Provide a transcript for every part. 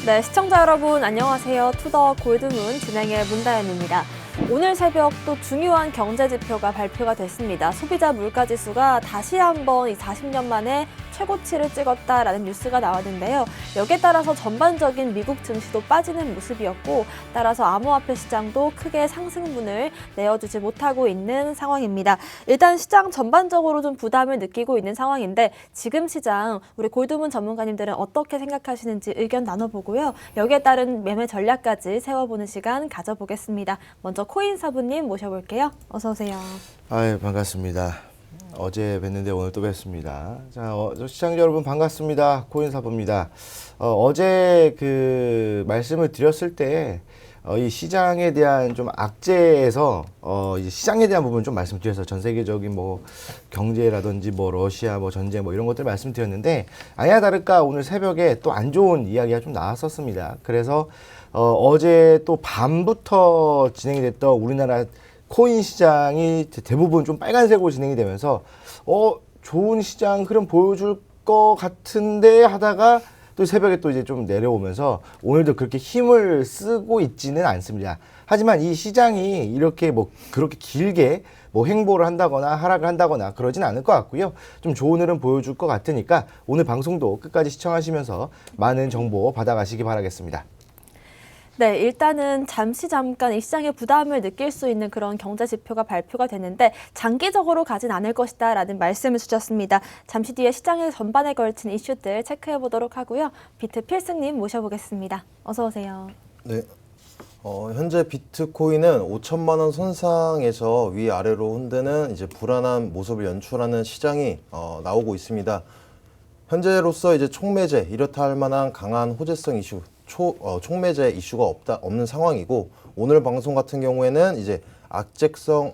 네, 시청자 여러분 안녕하세요. 투더 골드문 진행의 문다현입니다. 오늘 새벽 또 중요한 경제 지표가 발표가 됐습니다. 소비자 물가지수가 다시 한번 이 40년 만에 최고치를 찍었다라는 뉴스가 나왔는데요. 여기에 따라서 전반적인 미국 증시도 빠지는 모습이었고, 따라서 암호화폐 시장도 크게 상승분을 내어주지 못하고 있는 상황입니다. 일단 시장 전반적으로 좀 부담을 느끼고 있는 상황인데, 지금 시장 우리 골드문 전문가님들은 어떻게 생각하시는지 의견 나눠보고요. 여기에 따른 매매 전략까지 세워보는 시간 가져보겠습니다. 먼저 코인사부님 모셔볼게요. 어서 오세요. 아유, 반갑습니다. 어제 뵀는데 오늘 또 뵙습니다. 자, 시청자 여러분 반갑습니다. 코인사부입니다. 어제 그 말씀을 드렸을 때 이 시장에 대한 좀 악재에서 이제 시장에 대한 부분 좀 말씀드려서 전 세계적인 뭐 경제라든지 뭐 러시아 뭐 전쟁 뭐 이런 것들 말씀드렸는데, 아니나 다를까 오늘 새벽에 또 안 좋은 이야기가 좀 나왔었습니다. 그래서 어제 또 밤부터 진행이 됐던 우리나라 코인 시장이 대부분 좀 빨간색으로 진행이 되면서 좋은 시장 흐름 보여줄 것 같은데 하다가 또 새벽에 또 이제 좀 내려오면서 오늘도 그렇게 힘을 쓰고 있지는 않습니다. 하지만 이 시장이 이렇게 뭐 그렇게 길게 뭐 횡보를 한다거나 하락을 한다거나 그러진 않을 것 같고요. 좀 좋은 흐름 보여줄 것 같으니까 오늘 방송도 끝까지 시청하시면서 많은 정보 받아가시기 바라겠습니다. 네, 일단은 잠깐 이 시장의 부담을 느낄 수 있는 그런 경제 지표가 발표가 됐는데 장기적으로 가진 않을 것이다 라는 말씀을 주셨습니다. 잠시 뒤에 시장의 전반에 걸친 이슈들 체크해 보도록 하고요. 비트 필승님 모셔보겠습니다. 어서 오세요. 네. 현재 비트코인은 5천만 원 선상에서 위아래로 흔드는 이제 불안한 모습을 연출하는 시장이 나오고 있습니다. 현재로서 이제 총매제 이렇다 할 만한 강한 호재성 이슈, 총매제 이슈가 없는 상황이고, 오늘 방송 같은 경우에는 이제 악재성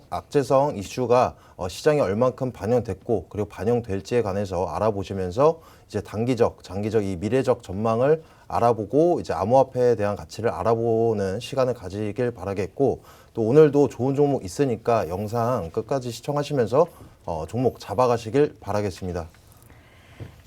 이슈가 시장에 얼만큼 반영됐고 그리고 반영될지에 관해서 알아보시면서 이제 단기적, 장기적 이 미래적 전망을 알아보고 이제 암호화폐에 대한 가치를 알아보는 시간을 가지길 바라겠고, 또 오늘도 좋은 종목 있으니까 영상 끝까지 시청하시면서 종목 잡아가시길 바라겠습니다.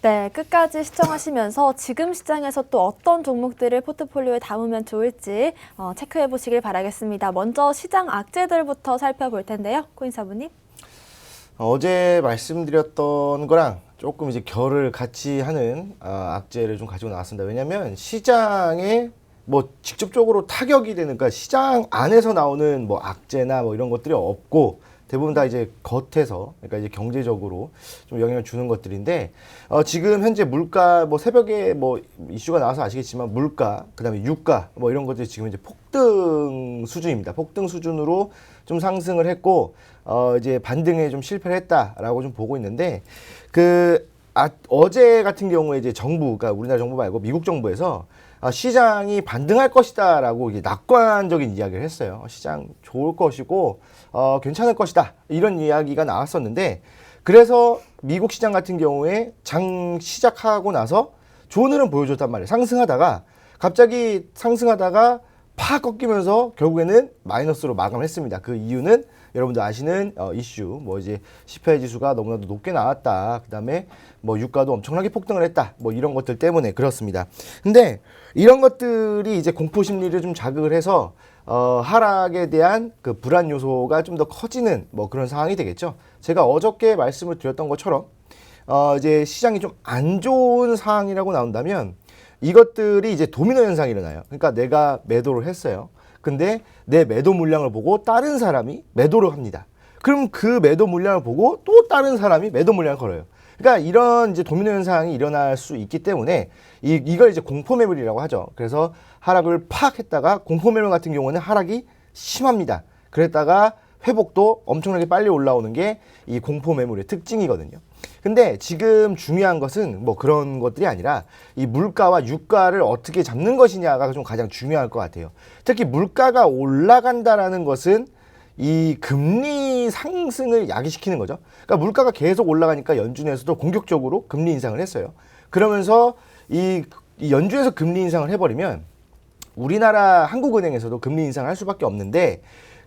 네, 끝까지 시청하시면서 지금 시장에서 또 어떤 종목들을 포트폴리오에 담으면 좋을지 체크해 보시길 바라겠습니다. 먼저 시장 악재들부터 살펴볼 텐데요. 코인사부님. 어제 말씀드렸던 거랑 조금 이제 결을 같이 하는 악재를 좀 가지고 나왔습니다. 왜냐하면 시장에 뭐 직접적으로 타격이 되는, 그러니까 시장 안에서 나오는 뭐 악재나 뭐 이런 것들이 없고 대부분 다 이제 겉에서, 그러니까 이제 경제적으로 좀 영향을 주는 것들인데, 지금 현재 물가 뭐 새벽에 뭐 이슈가 나와서 아시겠지만 물가, 그다음에 유가 뭐 이런 것들이 지금 이제 폭등 수준입니다. 폭등 수준으로 좀 상승을 했고 이제 반등에 좀 실패를 했다라고 좀 보고 있는데, 어제 같은 경우에 이제 정부, 그러니까 우리나라 정부 말고 미국 정부에서 시장이 반등할 것이다라고 이게 낙관적인 이야기를 했어요. 시장 좋을 것이고 괜찮을 것이다, 이런 이야기가 나왔었는데, 그래서 미국 시장 같은 경우에 장 시작하고 나서 좋은 흐름 보여줬단 말이에요. 갑자기 상승하다가 팍 꺾이면서 결국에는 마이너스로 마감을 했습니다. 그 이유는 여러분들 아시는 이슈, 뭐 이제 CPI 지수가 너무나도 높게 나왔다, 그다음에 뭐 유가도 엄청나게 폭등을 했다, 뭐 이런 것들 때문에 그렇습니다. 근데 이런 것들이 이제 공포 심리를 좀 자극을 해서 하락에 대한 그 불안 요소가 좀 더 커지는 뭐 그런 상황이 되겠죠. 제가 어저께 말씀을 드렸던 것처럼 이제 시장이 좀 안 좋은 상황이라고 나온다면 이것들이 이제 도미노 현상이 일어나요. 그러니까 내가 매도를 했어요. 근데 내 매도 물량을 보고 다른 사람이 매도를 합니다. 그럼 그 매도 물량을 보고 또 다른 사람이 매도 물량을 걸어요. 그러니까 이런 이제 도미노 현상이 일어날 수 있기 때문에 이걸 이제 공포 매물이라고 하죠. 그래서 하락을 팍 했다가, 공포 매물 같은 경우는 하락이 심합니다. 그랬다가 회복도 엄청나게 빨리 올라오는 게 이 공포 매물의 특징이거든요. 근데 지금 중요한 것은 뭐 그런 것들이 아니라 이 물가와 유가를 어떻게 잡는 것이냐가 좀 가장 중요할 것 같아요. 특히 물가가 올라간다라는 것은 이 금리 상승을 야기시키는 거죠. 그러니까 물가가 계속 올라가니까 연준에서도 공격적으로 금리 인상을 했어요. 그러면서 이 연준에서 금리 인상을 해버리면 우리나라 한국은행에서도 금리 인상을 할 수밖에 없는데,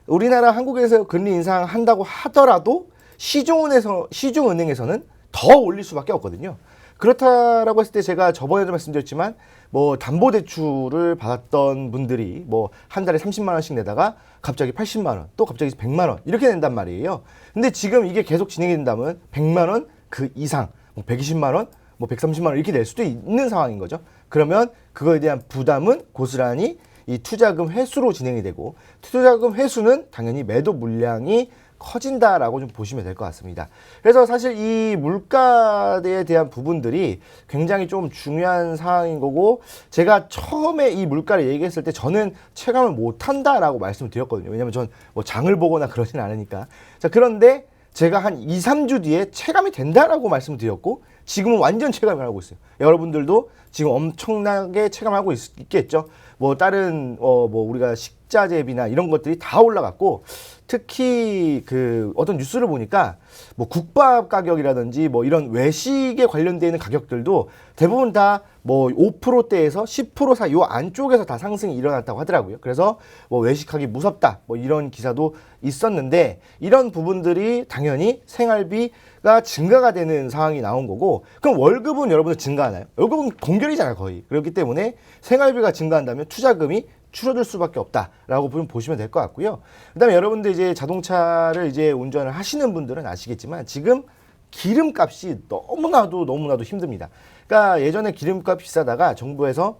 우리나라 한국에서 금리 인상한다고 하더라도 시중은행에서는 더 올릴 수밖에 없거든요. 그렇다라고 했을 때 제가 저번에도 말씀드렸지만 뭐 담보대출을 받았던 분들이 뭐 한 달에 30만 원씩 내다가 갑자기 80만 원, 또 갑자기 100만 원 이렇게 낸단 말이에요. 근데 지금 이게 계속 진행이 된다면 100만 원 그 이상, 뭐 120만 원, 뭐 130만 원 이렇게 낼 수도 있는 상황인 거죠. 그러면 그거에 대한 부담은 고스란히 이 투자금 회수로 진행이 되고, 투자금 회수는 당연히 매도 물량이 커진다라고 좀 보시면 될 것 같습니다. 그래서 사실 이 물가에 대한 부분들이 굉장히 좀 중요한 상황인 거고, 제가 처음에 이 물가를 얘기했을 때 저는 체감을 못한다라고 말씀을 드렸거든요. 왜냐면 전 뭐 장을 보거나 그러진 않으니까. 자, 그런데 제가 한 2, 3주 뒤에 체감이 된다라고 말씀을 드렸고, 지금은 완전 체감을 하고 있어요. 여러분들도 지금 엄청나게 체감하고 있겠죠. 뭐 다른 뭐 우리가 식자재비나 이런 것들이 다 올라갔고, 특히 그 어떤 뉴스를 보니까 뭐 국밥 가격이라든지 뭐 이런 외식에 관련되어 있는 가격들도 대부분 다 뭐 5%대에서 10% 사이 요 안쪽에서 다 상승이 일어났다고 하더라고요. 그래서 뭐 외식하기 무섭다 뭐 이런 기사도 있었는데, 이런 부분들이 당연히 생활비가 증가가 되는 상황이 나온 거고, 그럼 월급은 여러분들 증가하나요? 월급은 동결이잖아요, 거의. 그렇기 때문에 생활비가 증가한다면 투자금이 줄어들 수밖에 없다라고 보시면 될 것 같고요. 그다음에 여러분들 이제 자동차를 이제 운전을 하시는 분들은 아시겠지만 지금 기름값이 너무나도 힘듭니다. 그러니까 예전에 기름값 비싸다가 정부에서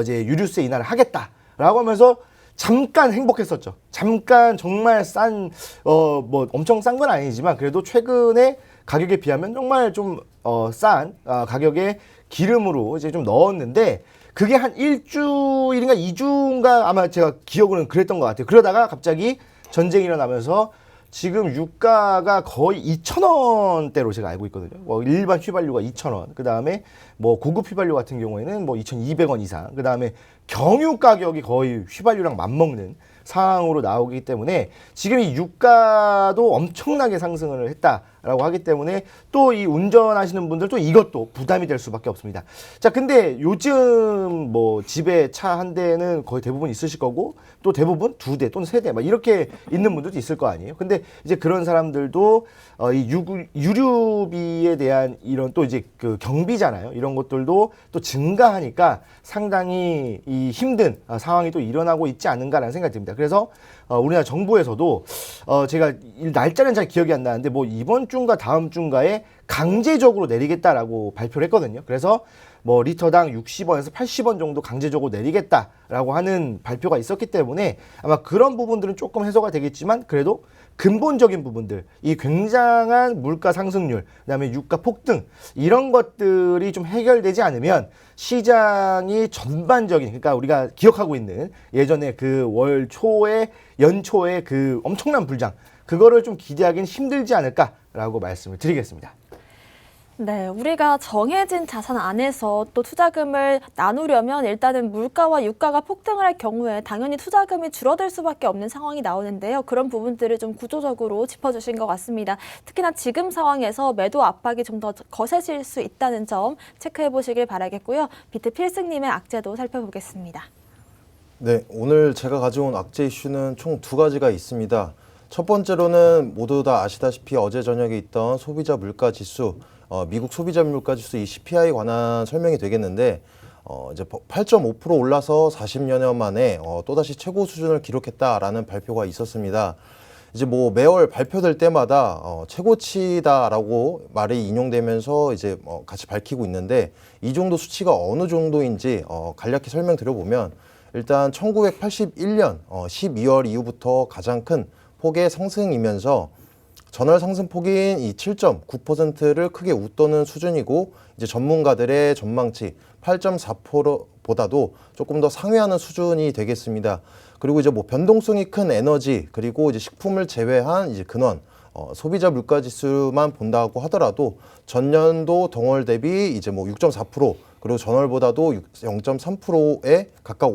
이제 유류세 인하를 하겠다라고 하면서 잠깐 행복했었죠. 잠깐 정말 뭐 엄청 싼 건 아니지만 그래도 최근에 가격에 비하면 정말 좀 싼 가격의 기름으로 이제 좀 넣었는데, 그게 한 일주일인가 2주인가 아마 제가 기억으로는 그랬던 것 같아요. 그러다가 갑자기 전쟁이 일어나면서 지금 유가가 거의 2,000원대로 제가 알고 있거든요. 뭐 일반 휘발유가 2,000원, 그 다음에 뭐 고급 휘발유 같은 경우에는 뭐 2,200원 이상, 그 다음에 경유 가격이 거의 휘발유랑 맞먹는 상황으로 나오기 때문에 지금 이 유가도 엄청나게 상승을 했다라고 하기 때문에 또 이 운전하시는 분들도 이것도 부담이 될 수밖에 없습니다. 자, 근데 요즘 뭐 집에 차 한 대는 거의 대부분 있으실 거고, 또 대부분 2대 또는 3대 막 이렇게 있는 분들도 있을 거 아니에요. 근데 이제 그런 사람들도 이 유류비에 대한 이런 또 이제 그 경비잖아요. 이런 것들도 또 증가하니까 상당히 이 힘든 상황이 또 일어나고 있지 않는가라는 생각이 듭니다. 그래서 우리나라 정부에서도 제가 날짜는 잘 기억이 안 나는데 뭐 이번 주인가 다음 주인가에 강제적으로 내리겠다라고 발표를 했거든요. 그래서 뭐 리터당 60원에서 80원 정도 강제적으로 내리겠다라고 하는 발표가 있었기 때문에 아마 그런 부분들은 조금 해소가 되겠지만, 그래도 근본적인 부분들, 이 굉장한 물가 상승률, 그다음에 유가 폭등, 이런 것들이 좀 해결되지 않으면 시장이 전반적인, 그러니까 우리가 기억하고 있는 예전에 그 월 초에 연초에 그 엄청난 불장, 그거를 좀 기대하기는 힘들지 않을까라고 말씀을 드리겠습니다. 네, 우리가 정해진 자산 안에서 또 투자금을 나누려면 일단은 물가와 유가가 폭등을 할 경우에 당연히 투자금이 줄어들 수밖에 없는 상황이 나오는데요. 그런 부분들을 좀 구조적으로 짚어주신 것 같습니다. 특히나 지금 상황에서 매도 압박이 좀 더 거세질 수 있다는 점 체크해 보시길 바라겠고요. 비트 필승님의 악재도 살펴보겠습니다. 네, 오늘 제가 가져온 악재 이슈는 총 2가지가 있습니다. 첫 번째로는 모두 다 아시다시피 어제 저녁에 있던 소비자 물가지수, 미국 소비자 물가지수 이 CPI 관한 설명이 되겠는데, 이제 8.5% 올라서 40여 년 만에 또다시 최고 수준을 기록했다라는 발표가 있었습니다. 이제 뭐 매월 발표될 때마다 최고치다라고 말이 인용되면서 이제 같이 밝히고 있는데, 이 정도 수치가 어느 정도인지 간략히 설명드려보면, 일단 1981년 12월 이후부터 가장 큰 폭의 상승이면서 전월 상승폭인 이 7.9%를 크게 웃도는 수준이고, 이제 전문가들의 전망치 8.4%보다도 조금 더 상회하는 수준이 되겠습니다. 그리고 이제 뭐 변동성이 큰 에너지, 그리고 이제 식품을 제외한 이제 근원 소비자 물가 지수만 본다고 하더라도 전년도 동월 대비 이제 뭐 6.4%, 그리고 전월보다도 0.3%에 각각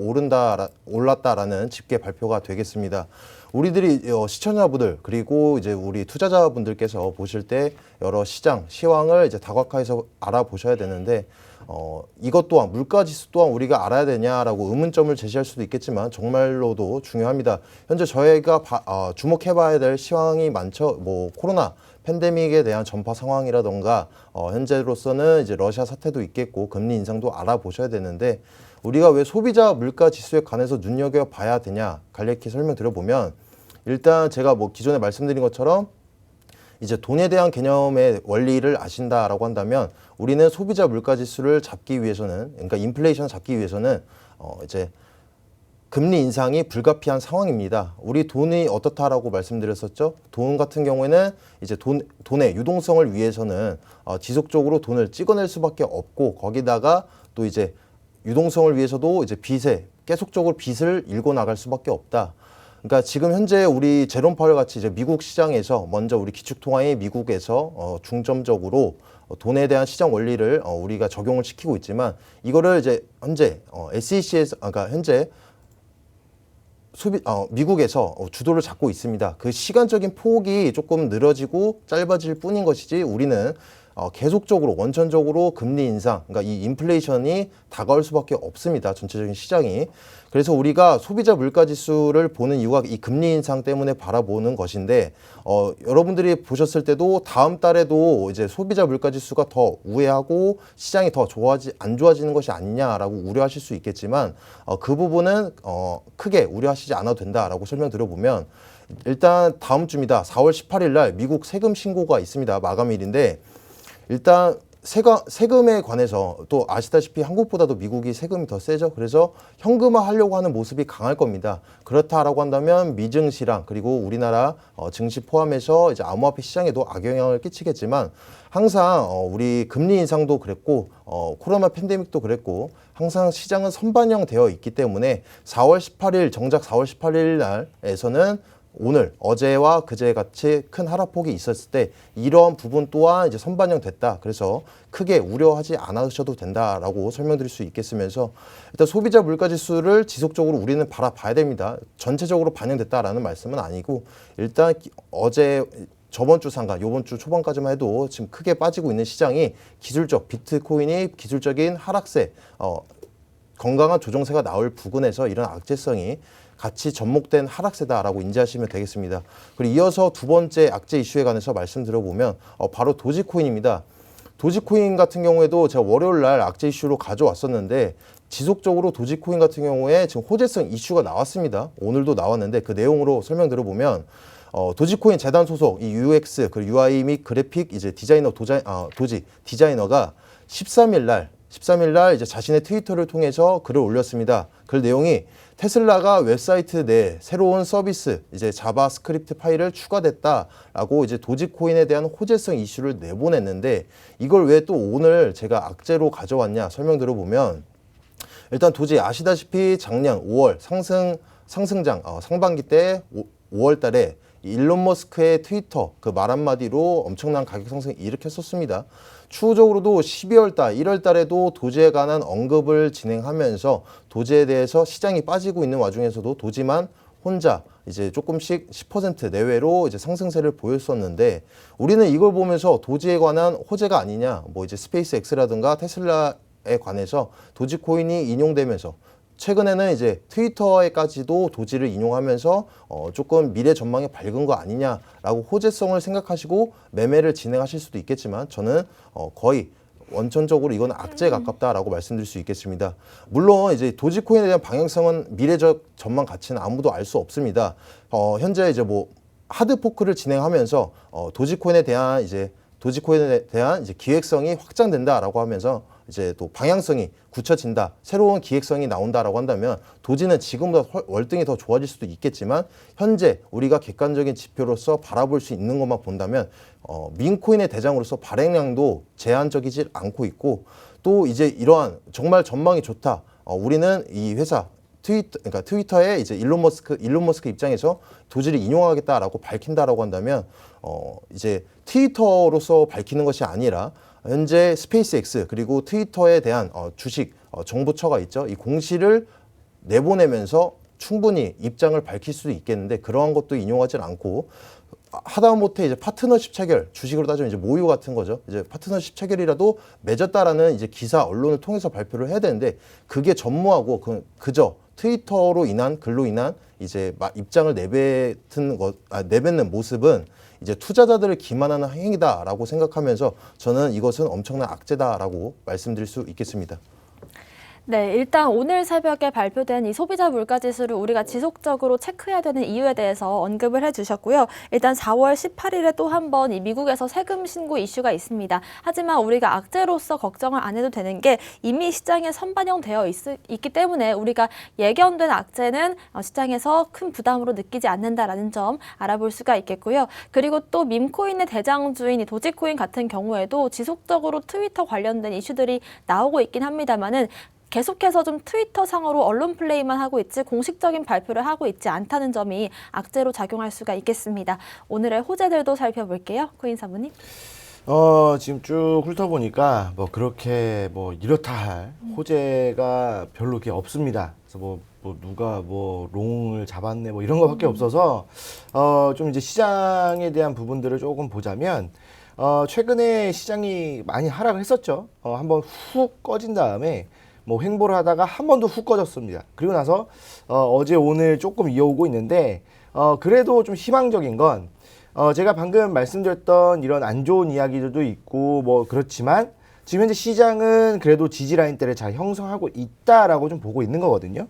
올랐다라는 집계 발표가 되겠습니다. 우리들이 시청자분들, 그리고 이제 우리 투자자분들께서 보실 때 여러 시장 시황을 이제 다각화해서 알아보셔야 되는데, 이것 또한 물가 지수 또한 우리가 알아야 되냐라고 의문점을 제시할 수도 있겠지만 정말로도 중요합니다. 현재 저희가 주목해봐야 될 시황이 많죠. 뭐 코로나 팬데믹에 대한 전파 상황이라던가 현재로서는 이제 러시아 사태도 있겠고 금리 인상도 알아보셔야 되는데 우리가 왜 소비자 물가 지수에 관해서 눈여겨봐야 되냐 간략히 설명드려보면 일단 제가 뭐 기존에 말씀드린 것처럼 이제 돈에 대한 개념의 원리를 아신다라고 한다면 우리는 소비자 물가 지수를 잡기 위해서는 그러니까 인플레이션 잡기 위해서는 이제 금리 인상이 불가피한 상황입니다. 우리 돈이 어떻다라고 말씀드렸었죠? 돈 같은 경우에는 이제 돈의 유동성을 위해서는 지속적으로 돈을 찍어낼 수밖에 없고 거기다가 또 이제 유동성을 위해서도 이제 계속적으로 빚을 일궈 나갈 수밖에 없다. 그러니까 지금 현재 우리 제롬 파월 같이 이제 미국 시장에서 먼저 우리 기축통화의 미국에서 중점적으로 돈에 대한 시장 원리를 우리가 적용을 시키고 있지만 이거를 이제 현재 SEC에서 그러니까 현재 미국에서 주도를 잡고 있습니다. 그 시간적인 폭이 조금 늘어지고 짧아질 뿐인 것이지 우리는 계속적으로 원천적으로 금리 인상, 그러니까 이 인플레이션이 다가올 수밖에 없습니다. 전체적인 시장이. 그래서 우리가 소비자 물가 지수를 보는 이유가 이 금리 인상 때문에 바라보는 것인데 여러분들이 보셨을 때도 다음 달에도 이제 소비자 물가 지수가 더 우회하고 시장이 더 안 좋아지는 것이 아니냐라고 우려하실 수 있겠지만 그 부분은 크게 우려하시지 않아도 된다라고 설명드려보면 일단 다음 주입니다. 4월 18일 날 미국 세금 신고가 있습니다. 마감일인데 일단 세금에 관해서 또 아시다시피 한국보다도 미국이 세금이 더 세죠. 그래서 현금화 하려고 하는 모습이 강할 겁니다. 그렇다라고 한다면 미증시랑 그리고 우리나라 증시 포함해서 이제 암호화폐 시장에도 악영향을 끼치겠지만 항상 우리 금리 인상도 그랬고 코로나 팬데믹도 그랬고 항상 시장은 선반영 되어 있기 때문에 4월 18일 정작 4월 18일 날에서는 오늘 어제와 그제 같이 큰 하락폭이 있었을 때 이러한 부분 또한 이제 선반영 됐다. 그래서 크게 우려하지 않으셔도 된다라고 설명드릴 수 있겠으면서 일단 소비자 물가 지수를 지속적으로 우리는 바라봐야 됩니다. 전체적으로 반영됐다라는 말씀은 아니고 일단 저번 주 상간, 요번 주 초반까지만 해도 지금 크게 빠지고 있는 시장이 비트코인이 기술적인 하락세, 건강한 조정세가 나올 부근에서 이런 악재성이 같이 접목된 하락세다라고 인지하시면 되겠습니다. 그리고 이어서 두 번째 악재 이슈에 관해서 말씀드려보면 바로 도지코인입니다. 도지코인 같은 경우에도 제가 월요일 날 악재 이슈로 가져왔었는데 지속적으로 도지코인 같은 경우에 지금 호재성 이슈가 나왔습니다. 오늘도 나왔는데 그 내용으로 설명드려보면 도지코인 재단 소속 이 UX 그리고 UI 및 그래픽 이제 도지 디자이너가 13일 날 이제 자신의 트위터를 통해서 글을 올렸습니다. 글 내용이 테슬라가 웹사이트 내 새로운 서비스 이제 자바스크립트 파일을 추가됐다라고 이제 도지코인에 대한 호재성 이슈를 내보냈는데 이걸 왜 또 오늘 제가 악재로 가져왔냐 설명드려보면 일단 도지 아시다시피 작년 5월 상승장 상반기 때 5월 달에 일론 머스크의 트위터 그 말 한마디로 엄청난 가격 상승을 일으켰었습니다. 추후적으로도 12월 달, 1월 달에도 도지에 관한 언급을 진행하면서 도지에 대해서 시장이 빠지고 있는 와중에서도 도지만 혼자 이제 조금씩 10% 내외로 이제 상승세를 보였었는데 우리는 이걸 보면서 도지에 관한 호재가 아니냐, 뭐 이제 스페이스 X라든가 테슬라에 관해서 도지코인이 인용되면서 최근에는 이제 트위터에까지도 도지를 인용하면서 조금 미래 전망이 밝은 거 아니냐라고 호재성을 생각하시고 매매를 진행하실 수도 있겠지만 저는 거의 원천적으로 이건 악재에 가깝다라고 말씀드릴 수 있겠습니다. 물론 이제 도지코인에 대한 방향성은 미래적 전망 가치는 아무도 알 수 없습니다. 현재 이제 뭐 하드포크를 진행하면서 도지코인에 대한 이제 기획성이 확장된다라고 하면서 이제 또 방향성이 굳혀진다, 새로운 기획성이 나온다라고 한다면 도지는 지금보다 월등히 더 좋아질 수도 있겠지만 현재 우리가 객관적인 지표로서 바라볼 수 있는 것만 본다면 민코인의 대장으로서 발행량도 제한적이지 않고 있고 또 이제 이러한 정말 전망이 좋다. 우리는 이 회사 그러니까 트위터에 이제 일론 머스크 입장에서 도지를 인용하겠다라고 밝힌다라고 한다면 이제 트위터로서 밝히는 것이 아니라 현재 스페이스 X 그리고 트위터에 대한 주식 정보처가 있죠. 이 공시를 내보내면서 충분히 입장을 밝힐 수도 있겠는데 그러한 것도 인용하지 않고 하다못해 이제 파트너십 체결, 주식으로 따지면 이제 모유 같은 거죠. 이제 파트너십 체결이라도 맺었다라는 이제 기사 언론을 통해서 발표를 해야 되는데 그게 전무하고 그저 트위터로 인한 글로 인한 이제 입장을 내뱉는 모습은 이제 투자자들을 기만하는 행위다라고 생각하면서 저는 이것은 엄청난 악재다라고 말씀드릴 수 있겠습니다. 네, 일단 오늘 새벽에 발표된 이 소비자 물가지수를 우리가 지속적으로 체크해야 되는 이유에 대해서 언급을 해주셨고요. 일단 4월 18일에 또 한 번 이 미국에서 세금 신고 이슈가 있습니다. 하지만 우리가 악재로서 걱정을 안 해도 되는 게 이미 시장에 선반영되어 있기 때문에 우리가 예견된 악재는 시장에서 큰 부담으로 느끼지 않는다라는 점 알아볼 수가 있겠고요. 그리고 또 밈코인의 대장주인 이 도지코인 같은 경우에도 지속적으로 트위터 관련된 이슈들이 나오고 있긴 합니다만은 계속해서 좀 트위터 상으로 언론 플레이만 하고 있지 공식적인 발표를 하고 있지 않다는 점이 악재로 작용할 수가 있겠습니다. 오늘의 호재들도 살펴볼게요. 코인 사부님. 지금 쭉 훑어보니까 뭐 그렇게 뭐 이렇다 할 호재가 별로 이렇게 없습니다. 그래서 뭐 누가 뭐 롱을 잡았네 뭐 이런 거밖에 없어서 좀 이제 시장에 대한 부분들을 조금 보자면 최근에 시장이 많이 하락을 했었죠. 한번 훅 꺼진 다음에 뭐 횡보를 하다가 한 번 더 훅 꺼졌습니다. 그리고 나서 어제 오늘 조금 이어오고 있는데 그래도 좀 희망적인 건 제가 방금 말씀드렸던 이런 안 좋은 이야기들도 있고 뭐 그렇지만 지금 현재 시장은 그래도 지지 라인대를 잘 형성하고 있다라고 좀 보고 있는 거거든요.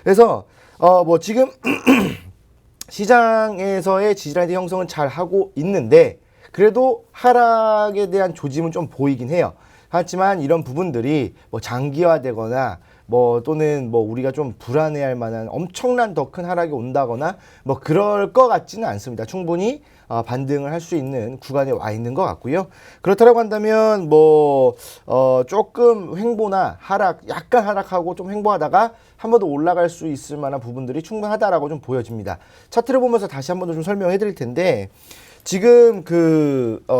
그래서 뭐 지금 시장에서의 지지 라인대 형성은 잘 하고 있는데 그래도 하락에 대한 조짐은 좀 보이긴 해요. 하지만 이런 부분들이 뭐 장기화되거나 뭐 또는 뭐 우리가 좀 불안해할 만한 엄청난 더 큰 하락이 온다거나 뭐 그럴 것 같지는 않습니다. 충분히 반등을 할 수 있는 구간에 와 있는 것 같고요. 그렇다고 한다면 뭐 조금 횡보나 하락, 약간 하락하고 좀 횡보하다가 한 번 더 올라갈 수 있을 만한 부분들이 충분하다라고 좀 보여집니다. 차트를 보면서 다시 한 번 더 좀 설명해 드릴 텐데 지금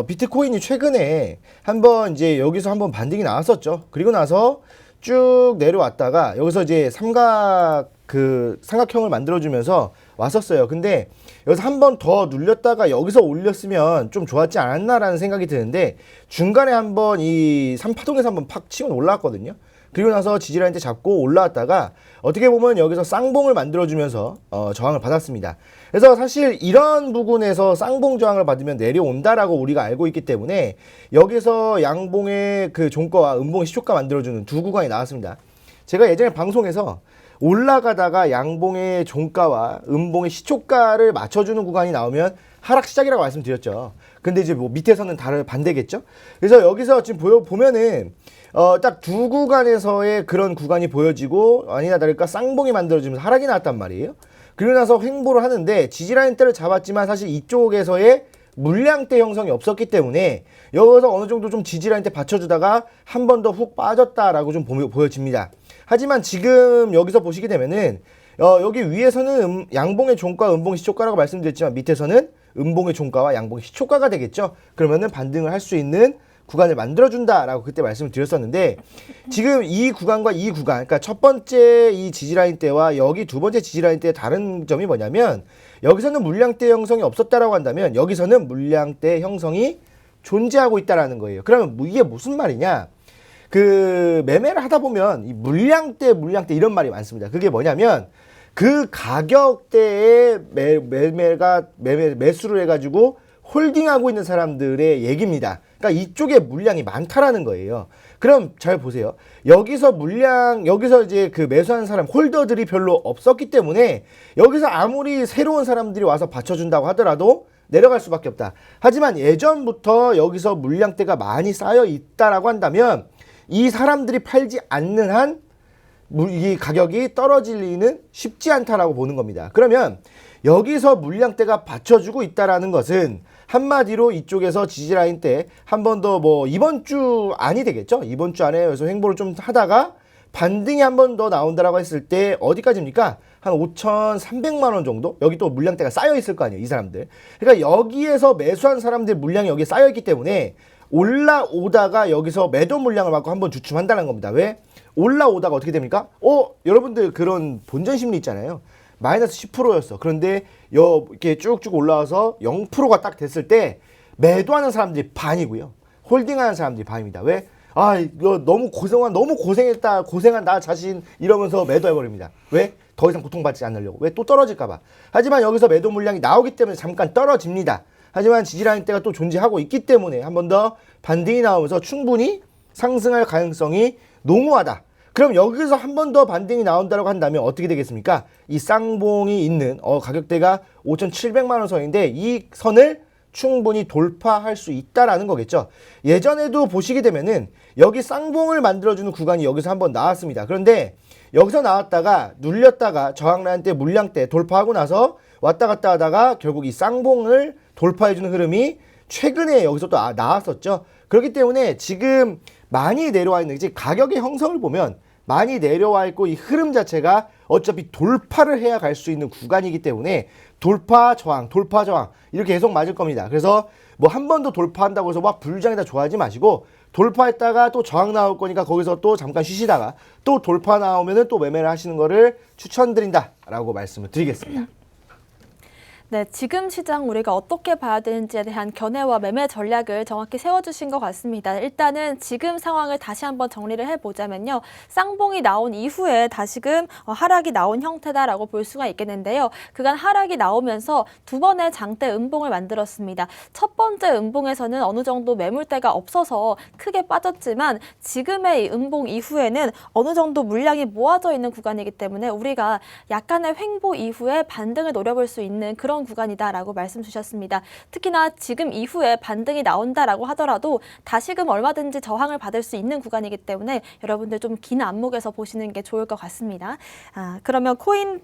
비트코인이 최근에 한번 이제 여기서 한번 반등이 나왔었죠. 그리고 나서 쭉 내려왔다가 여기서 이제 삼각형을 만들어주면서 왔었어요. 근데 여기서 한 번 더 눌렸다가 여기서 올렸으면 좀 좋았지 않았나라는 생각이 드는데 중간에 한번 이 3파동에서 한번 팍 치고 올라왔거든요. 그리고 나서 지지라인 때 잡고 올라왔다가 어떻게 보면 여기서 쌍봉을 만들어주면서 저항을 받았습니다. 그래서 사실 이런 부분에서 쌍봉 저항을 받으면 내려온다라고 우리가 알고 있기 때문에 여기서 양봉의 그 종가와 음봉의 시초가 만들어주는 두 구간이 나왔습니다. 제가 예전에 방송에서 올라가다가 양봉의 종가와 음봉의 시초가를 맞춰주는 구간이 나오면 하락 시작이라고 말씀드렸죠. 근데 이제 뭐 밑에서는 반대겠죠. 그래서 여기서 지금 보면은 딱 두 구간에서의 그런 구간이 보여지고 아니나 다를까 쌍봉이 만들어지면서 하락이 나왔단 말이에요. 그리고 나서 횡보를 하는데 지지라인대를 잡았지만 사실 이쪽에서의 물량대 형성이 없었기 때문에 여기서 어느 정도 좀 지지라인대 받쳐주다가 한 번 더 훅 빠졌다라고 좀 보여집니다. 하지만 지금 여기서 보시게 되면은 여기 위에서는 양봉의 종가, 음봉의 시초가라고 말씀드렸지만 밑에서는 음봉의 종가와 양봉의 시초가가 되겠죠. 그러면은 반등을 할 수 있는 구간을 만들어준다라고 그때 말씀을 드렸었는데 지금 이 구간과 이 구간, 그러니까 첫 번째 이 지지라인 때와 여기 두 번째 지지라인 때의 다른 점이 뭐냐면 여기서는 물량대 형성이 없었다라고 한다면 여기서는 물량대 형성이 존재하고 있다라는 거예요. 그러면 이게 무슨 말이냐? 그 매매를 하다 보면 이 물량대 이런 말이 많습니다. 그게 뭐냐면 그 가격대에 매수를 해가지고 홀딩하고 있는 사람들의 얘기입니다. 그러니까 이쪽에 물량이 많다라는 거예요. 그럼 잘 보세요. 여기서 이제 그 매수하는 사람, 홀더들이 별로 없었기 때문에 여기서 아무리 새로운 사람들이 와서 받쳐준다고 하더라도 내려갈 수밖에 없다. 하지만 예전부터 여기서 물량대가 많이 쌓여 있다라고 한다면 이 사람들이 팔지 않는 한 이 가격이 떨어질 리는 쉽지 않다라고 보는 겁니다. 그러면 여기서 물량대가 받쳐주고 있다라는 것은 한마디로 이쪽에서 지지라인 때 한 번 더 뭐 이번 주 안이 되겠죠. 이번 주 안에 여기서 횡보를 좀 하다가 반등이 한 번 더 나온다라고 했을 때 어디까지입니까? 한 5,300만 원 정도? 여기 또 물량대가 쌓여 있을 거 아니에요, 이 사람들. 그러니까 여기에서 매수한 사람들 물량이 여기에 쌓여 있기 때문에 올라오다가 여기서 매도 물량을 받고 한번 주춤한다는 겁니다. 왜? 올라오다가 어떻게 됩니까? 여러분들 그런 본전 심리 있잖아요. 마이너스 10%였어. 그런데 이렇게 쭉쭉 올라와서 0%가 딱 됐을 때 매도하는 사람들이 반이고요. 홀딩하는 사람들이 반입니다. 왜? 이거 너무 고생했다. 고생한 나 자신 이러면서 매도해버립니다. 왜? 더 이상 고통받지 않으려고. 왜? 또 떨어질까봐. 하지만 여기서 매도 물량이 나오기 때문에 잠깐 떨어집니다. 하지만 지지라인대가 또 존재하고 있기 때문에 한 번 더 반등이 나오면서 충분히 상승할 가능성이 농후하다. 그럼 여기서 한 번 더 반등이 나온다고 한다면 어떻게 되겠습니까? 이 쌍봉이 있는 가격대가 5,700만 원 선인데 이 선을 충분히 돌파할 수 있다라는 거겠죠. 예전에도 보시게 되면은 여기 쌍봉을 만들어주는 구간이 여기서 한번 나왔습니다. 그런데 여기서 나왔다가 눌렸다가 저항라인대 물량대 돌파하고 나서 왔다 갔다 하다가 결국 이 쌍봉을 돌파해주는 흐름이 최근에 여기서 또 나왔었죠. 그렇기 때문에 지금 많이 내려와 있는 가격의 형성을 보면 많이 내려와 있고 이 흐름 자체가 어차피 돌파를 해야 갈 수 있는 구간이기 때문에 돌파 저항 이렇게 계속 맞을 겁니다. 그래서 뭐 한 번 더 돌파한다고 해서 막 불장이다 좋아하지 마시고 돌파했다가 또 저항 나올 거니까 거기서 또 잠깐 쉬시다가 또 돌파 나오면은 또 매매를 하시는 거를 추천드린다라고 말씀을 드리겠습니다. 네, 지금 시장 우리가 어떻게 봐야 되는지에 대한 견해와 매매 전략을 정확히 세워주신 것 같습니다. 일단은 지금 상황을 다시 한번 정리를 해보자면요. 쌍봉이 나온 이후에 다시금 하락이 나온 형태다라고 볼 수가 있겠는데요. 그간 하락이 나오면서 두 번의 장대 음봉을 만들었습니다. 첫 번째 음봉에서는 어느 정도 매물대가 없어서 크게 빠졌지만 지금의 이 음봉 이후에는 어느 정도 물량이 모아져 있는 구간이기 때문에 우리가 약간의 횡보 이후에 반등을 노려볼 수 있는 그런 구간이다라고 말씀 주셨습니다. 특히나 지금 이후에 반등이 나온다라고 하더라도 다시금 얼마든지 저항을 받을 수 있는 구간이기 때문에 여러분들 좀 긴 안목에서 보시는 게 좋을 것 같습니다. 그러면 코인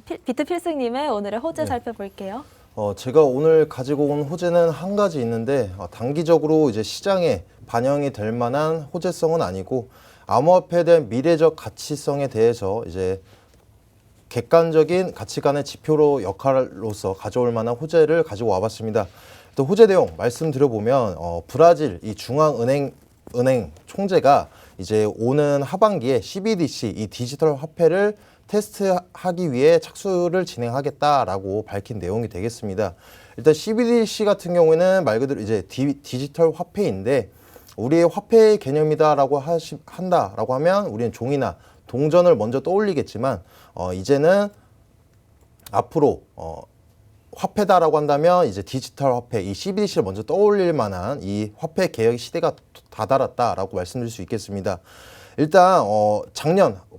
비트 필승님의 오늘의 호재 살펴볼게요. 제가 오늘 가지고 온 호재는 한 가지 있는데 단기적으로 이제 시장에 반영이 될 만한 호재성은 아니고 암호화폐에 대한 미래적 가치성에 대해서 이제 객관적인 가치관의 지표로 역할로서 가져올 만한 호재를 가지고 와봤습니다. 또 호재 내용 말씀드려보면 브라질 이 중앙은행 총재가 이제 오는 하반기에 CBDC 이 디지털 화폐를 테스트하기 위해 착수를 진행하겠다라고 밝힌 내용이 되겠습니다. 일단 CBDC 같은 경우에는 말 그대로 이제 디지털 화폐인데 우리의 화폐의 개념이다라고 한다라고 하면 우리는 종이나 동전을 먼저 떠올리겠지만 이제는 앞으로 화폐다라고 한다면 이제 디지털 화폐, 이 CBDC를 먼저 떠올릴 만한 이 화폐 개혁 시대가 다다랐다라고 말씀드릴 수 있겠습니다. 일단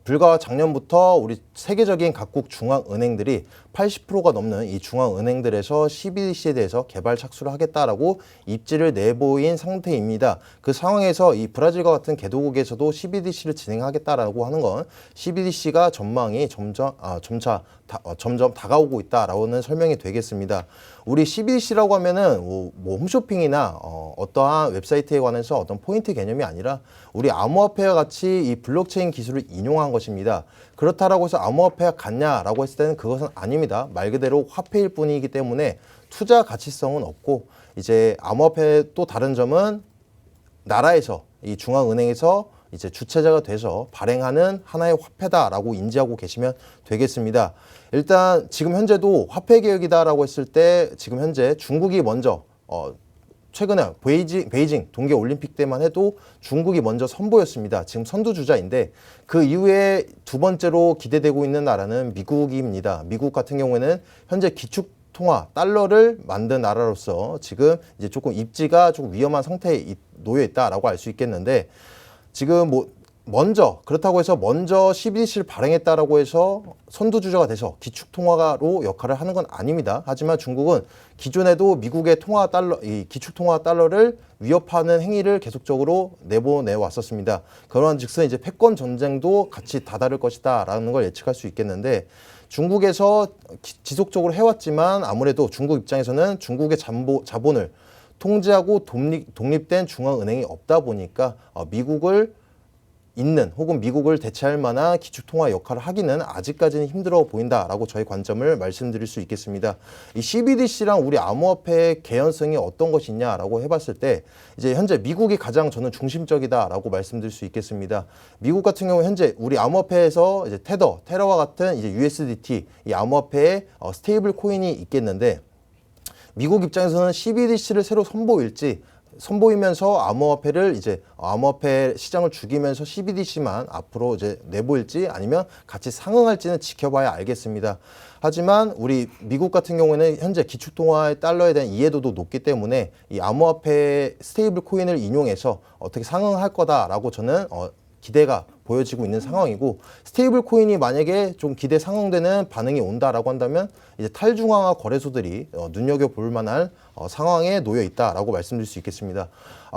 불과 작년부터 우리 세계적인 각국 중앙은행들이 80%가 넘는 이 중앙은행들에서 CBDC에 대해서 개발 착수를 하겠다라고 입지를 내보인 상태입니다. 그 상황에서 이 브라질과 같은 개도국에서도 CBDC를 진행하겠다라고 하는 건 CBDC가 전망이 점점 다가오고 있다라고는 설명이 되겠습니다. 우리 CBDC라고 하면은 뭐 홈쇼핑이나 어떠한 웹사이트에 관해서 어떤 포인트 개념이 아니라 우리 암호화폐와 같이 이 블록체인 기술을 인용한 것입니다. 그렇다라고 해서 암호화폐가 같냐라고 했을 때는 그것은 아닙니다. 말 그대로 화폐일 뿐이기 때문에 투자 가치성은 없고 이제 암호화폐의 또 다른 점은 나라에서 이 중앙은행에서 이제 주체자가 돼서 발행하는 하나의 화폐다라고 인지하고 계시면 되겠습니다. 일단 지금 현재도 화폐 개혁이다라고 했을 때 지금 현재 중국이 먼저 최근에 베이징 동계올림픽 때만 해도 중국이 먼저 선보였습니다. 지금 선두주자인데 그 이후에 두 번째로 기대되고 있는 나라는 미국입니다. 미국 같은 경우에는 현재 기축통화 달러를 만든 나라로서 지금 이제 조금 입지가 조금 위험한 상태에 놓여 있다라고 알 수 있겠는데 지금 그렇다고 해서 먼저 CBDC를 발행했다라고 해서 선두주자가 돼서 기축통화로 역할을 하는 건 아닙니다. 하지만 중국은 기존에도 미국의 이 기축통화 달러를 위협하는 행위를 계속적으로 내보내 왔었습니다. 그러한 즉슨 이제 패권 전쟁도 같이 다다를 것이다라는 걸 예측할 수 있겠는데 중국에서 지속적으로 해왔지만 아무래도 중국 입장에서는 중국의 자본을 통제하고 독립된 중앙은행이 없다 보니까 미국을 혹은 미국을 대체할 만한 기축통화 역할을 하기는 아직까지는 힘들어 보인다라고 저희 관점을 말씀드릴 수 있겠습니다. 이 CBDC랑 우리 암호화폐의 개연성이 어떤 것이냐라고 해봤을 때 이제 현재 미국이 가장 저는 중심적이다라고 말씀드릴 수 있겠습니다. 미국 같은 경우 현재 우리 암호화폐에서 이제 테러와 같은 이제 USDT 이 암호화폐의 스테이블 코인이 있겠는데 미국 입장에서는 CBDC를 새로 선보일지 선보이면서 암호화폐를 이제 암호화폐 시장을 죽이면서 CBDC만 앞으로 이제 내보일지 아니면 같이 상응할지는 지켜봐야 알겠습니다. 하지만 우리 미국 같은 경우에는 현재 기축통화의 달러에 대한 이해도도 높기 때문에 이 암호화폐 스테이블 코인을 인용해서 어떻게 상응할 거다라고 저는 기대가 보여지고 있는 상황이고, 스테이블 코인이 만약에 좀 기대 상응되는 반응이 온다라고 한다면 이제 탈중앙화 거래소들이 눈여겨볼 만한 상황에 놓여 있다라고 말씀드릴 수 있겠습니다.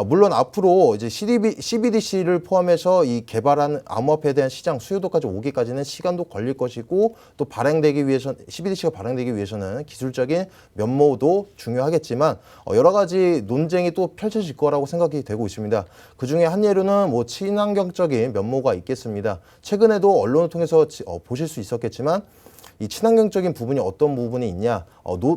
물론 앞으로 이제 CBDC를 포함해서 이 개발한 암호화폐에 대한 시장 수요도까지 오기까지는 시간도 걸릴 것이고, 또 발행되기 위해서 CBDC가 발행되기 위해서는 기술적인 면모도 중요하겠지만 여러 가지 논쟁이 또 펼쳐질 거라고 생각이 되고 있습니다. 그 중에 한 예로는 뭐 친환경적인 면모가 있겠습니다. 최근에도 언론을 통해서 보실 수 있었겠지만 이 친환경적인 부분이 어떤 부분이 있냐?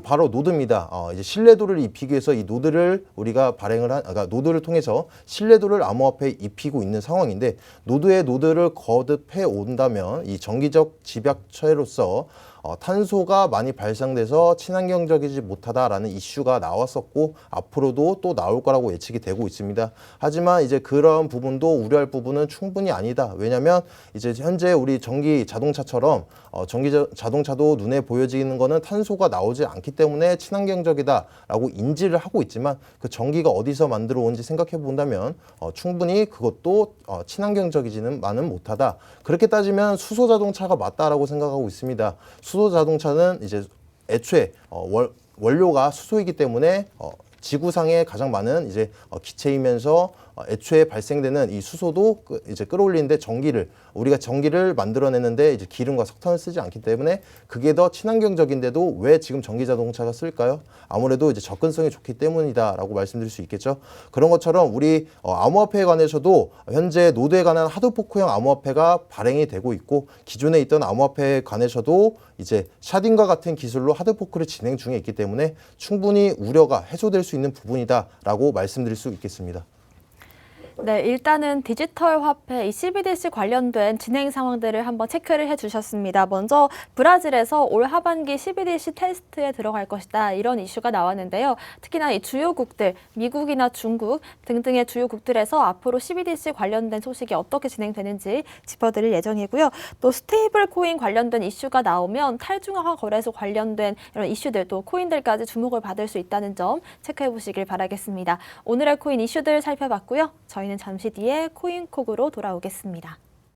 바로 노드입니다. 이제 신뢰도를 입히기 위해서 이 노드를 우리가 그러니까 노드를 통해서 신뢰도를 암호화폐에 입히고 있는 상황인데, 노드를 거듭해 온다면 이 정기적 집약처로서 탄소가 많이 발생돼서 친환경적이지 못하다라는 이슈가 나왔었고, 앞으로도 또 나올 거라고 예측이 되고 있습니다. 하지만 이제 그런 부분도 우려할 부분은 충분히 아니다. 왜냐하면 이제 현재 우리 전기 자동차처럼 전기 자동차도 눈에 보여지는 거는 탄소가 나오지 않기 때문에 친환경적이다라고 인지를 하고 있지만, 그 전기가 어디서 만들어 온지 생각해 본다면 충분히 그것도 친환경적이지는 못하다. 그렇게 따지면 수소 자동차가 맞다라고 생각하고 있습니다. 수소 자동차는 이제 애초에 원료가 수소이기 때문에 지구상에 가장 많은 이제 기체이면서 애초에 발생되는 이 수소도 이제 끌어올리는데 우리가 전기를 만들어내는데 이제 기름과 석탄을 쓰지 않기 때문에 그게 더 친환경적인데도 왜 지금 전기 자동차가 쓸까요? 아무래도 이제 접근성이 좋기 때문이다라고 말씀드릴 수 있겠죠. 그런 것처럼 우리 암호화폐에 관해서도 현재 노드에 관한 하드포크형 암호화폐가 발행이 되고 있고, 기존에 있던 암호화폐에 관해서도 이제 샤딘과 같은 기술로 하드포크를 진행 중에 있기 때문에 충분히 우려가 해소될 수 있는 부분이다라고 말씀드릴 수 있겠습니다. 네, 일단은 디지털 화폐 이 CBDC 관련된 진행 상황들을 한번 체크를 해주셨습니다. 먼저 브라질에서 올 하반기 CBDC 테스트에 들어갈 것이다, 이런 이슈가 나왔는데요. 특히나 이 주요국들, 미국이나 중국 등등의 주요국들에서 앞으로 CBDC 관련된 소식이 어떻게 진행되는지 짚어드릴 예정이고요. 또 스테이블 코인 관련된 이슈가 나오면 탈중앙화 거래소 관련된 이런 이슈들, 또 코인들까지 주목을 받을 수 있다는 점 체크해 보시길 바라겠습니다. 오늘의 코인 이슈들 살펴봤고요. 저희는 잠시 뒤에 코인콕으로 돌아오겠습니다.